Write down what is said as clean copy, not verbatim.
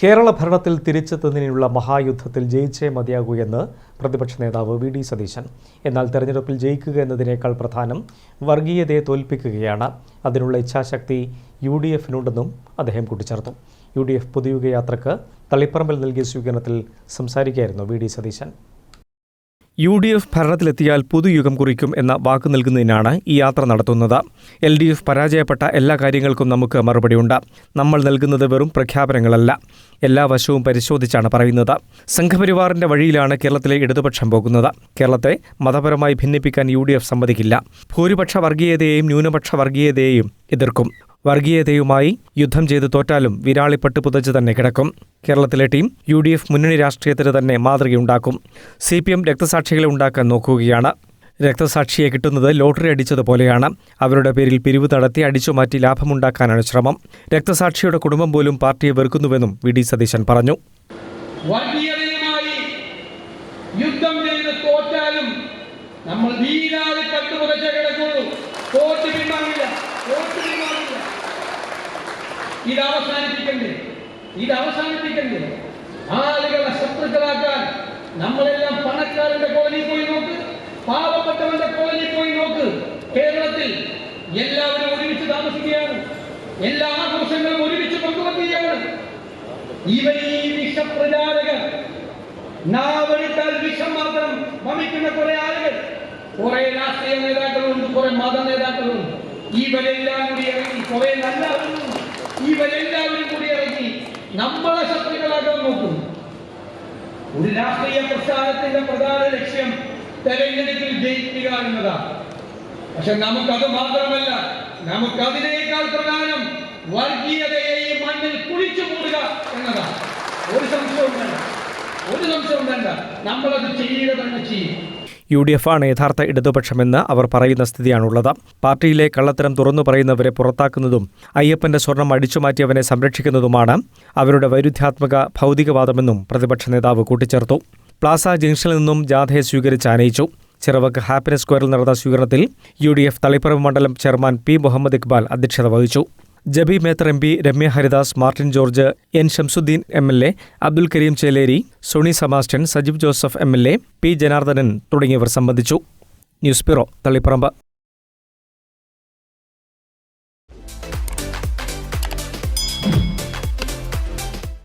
കേരള ഭരണത്തിൽ തിരിച്ചെത്തുന്നതിനുള്ള മഹായുദ്ധത്തിൽ ജയിച്ചേ മതിയാകൂ എന്ന് പ്രതിപക്ഷ നേതാവ് വി.ഡി. സതീശൻ. എന്നാൽ തെരഞ്ഞെടുപ്പിൽ ജയിക്കുക എന്നതിനേക്കാൾ പ്രധാനം വർഗീയതയെ തോൽപ്പിക്കുകയാണ്. അതിനുള്ള ഇച്ഛാശക്തി UDF-നുണ്ടെന്നും അദ്ദേഹം കൂട്ടിച്ചേർത്തു. UDF പൊതുയുഗയാത്രയ്ക്ക് തളിപ്പറമ്പിൽ നൽകിയ സ്വീകരണത്തിൽ സംസാരിക്കുകയായിരുന്നു വി.ഡി. സതീശൻ. UDF ഭരണത്തിലെത്തിയാൽ പുതുയുഗം കുറിക്കും എന്ന വാക്ക് നൽകുന്നതിനാണ് ഈ യാത്ര നടത്തുന്നത്. LDF പരാജയപ്പെട്ട എല്ലാ കാര്യങ്ങൾക്കും നമുക്ക് മറുപടിയുണ്ട്. നമ്മൾ നൽകുന്നത് വെറും പ്രഖ്യാപനങ്ങളല്ല, എല്ലാ വശവും പരിശോധിച്ചാണ് പറയുന്നത്. സംഘപരിവാറിന്റെ വഴിയിലാണ് കേരളത്തിലെ ഇടതുപക്ഷം പോകുന്നത്. കേരളത്തെ മതപരമായി ഭിന്നിപ്പിക്കാൻ UDF സമ്മതിക്കില്ല. ഭൂരിപക്ഷ വർഗീയതയെയും ന്യൂനപക്ഷ വർഗീയതയെയും എതിർക്കും. വർഗീയതയുമായി യുദ്ധം ചെയ്ത് തോറ്റാലും വിരാളിപ്പട്ട് പുതച്ച് തന്നെ കിടക്കും. കേരളത്തിലെ ടീം UDF മുന്നണി രാഷ്ട്രീയത്തിന് തന്നെ മാതൃകയുണ്ടാക്കും. CPM രക്തസാക്ഷികളെ ഉണ്ടാക്കാൻ നോക്കുകയാണ്. രക്തസാക്ഷിയെ കിട്ടുന്നത് ലോട്ടറി അടിച്ചതുപോലെയാണ്. അവരുടെ പേരിൽ പിരിവ് നടത്തി അടിച്ചുമാറ്റി ലാഭമുണ്ടാക്കാനാണ് ശ്രമം. രക്തസാക്ഷിയുടെ കുടുംബം പോലും പാർട്ടിയെ വെറുക്കുന്നുവെന്നും വി.ഡി. സതീശൻ പറഞ്ഞു. യുദ്ധം ചെയ്ത് തോറ്റാലും നമ്മൾ വീരാളിപ്പട്ട് പുതച്ച് കിടക്കുള്ളൂ. തോറ്റ് പിന്മാറില്ല. ഇത് അവസാനിപ്പിക്കണ്ടേ? ആളുകളെ ശത്രുക്കളാക്കാൻ നമ്മളെല്ലാം പണക്കാരന്റെ കോളനി പോയി നോക്ക്, പാവപ്പെട്ടവന്റെ കോളനി പോയി നോക്ക്. കേരളത്തിൽ എല്ലാവരും ഒരുമിച്ച് താമസിക്കുകയാണ്. എല്ലാ ആഘോഷങ്ങളും ഒരുമിച്ച് പങ്കുവെക്കുകയാണ്. ഇവർ ഈ വിഷപ്രചാരകർ, നാവെടുത്താൽ വിഷം മാത്രം വമിക്കുന്ന കുറെ ആളുകൾ, കുറെ രാഷ്ട്രീയ നേതാക്കളുണ്ട്, കുറെ മത നേതാക്കളുണ്ട്. ഇവരെല്ലാം കൂടി ഇറങ്ങി, കുറെ നല്ല ഇവരെല്ലാവരും കൂടി ഇറങ്ങി നമ്മളെ ശത്രുക്കളാക്കാൻ നോക്കും. ഒരു രാഷ്ട്രീയ പ്രസ്ഥാനത്തിന്റെ പ്രധാന ലക്ഷ്യം തെരഞ്ഞെടുപ്പിൽ ജയിക്കുക എന്നതാണ്. പക്ഷെ നമുക്കത് മാത്രമല്ല, നമുക്കതിനേക്കാൾ പ്രധാനം വർഗീയതയെ ഈ മണ്ണിൽ കുഴിച്ചു മൂടുക എന്നതാണ്. ഒരു സംശയവും വേണ്ട. നമ്മളത് ചെയ്യുക തന്നെ ചെയ്യും. UDF ആണ് യഥാർത്ഥ ഇടതുപക്ഷമെന്ന് അവർ പറയുന്ന സ്ഥിതിയാണുള്ളത്. പാർട്ടിയിലെ കള്ളത്തരം തുറന്നു പറയുന്നവരെ പുറത്താക്കുന്നതും അയ്യപ്പന്റെ സ്വർണം അടിച്ചുമാറ്റിയവനെ സംരക്ഷിക്കുന്നതുമാണ് അവരുടെ വൈരുദ്ധ്യാത്മക ഭൗതികവാദമെന്നും പ്രതിപക്ഷ നേതാവ് കൂട്ടിച്ചേർത്തു. പ്ലാസ ജംഗ്ഷനിൽ നിന്നും ജാഥയെ സ്വീകരിച്ച് ആനയിച്ചു. ചിറവക്ക് ഹാപ്പിനെസ് സ്ക്വയറിൽ നടന്ന സ്വീകരണത്തിൽ UDF തളിപ്പറമ്പ് മണ്ഡലം ചെയർമാൻ P. മുഹമ്മദ് ഇക്ബാൽ അധ്യക്ഷത വഹിച്ചു. Jebi Mather MP, Ramya Haridas, Martin George, N. Shamsuddeen MLA, Abdul Karim Cheleri, Soni Sebastian, Sajeev Joseph MLA, P. Janardhanan തുടങ്ങിയവർ സംബന്ധിച്ചു. News bureau, Taliparamba.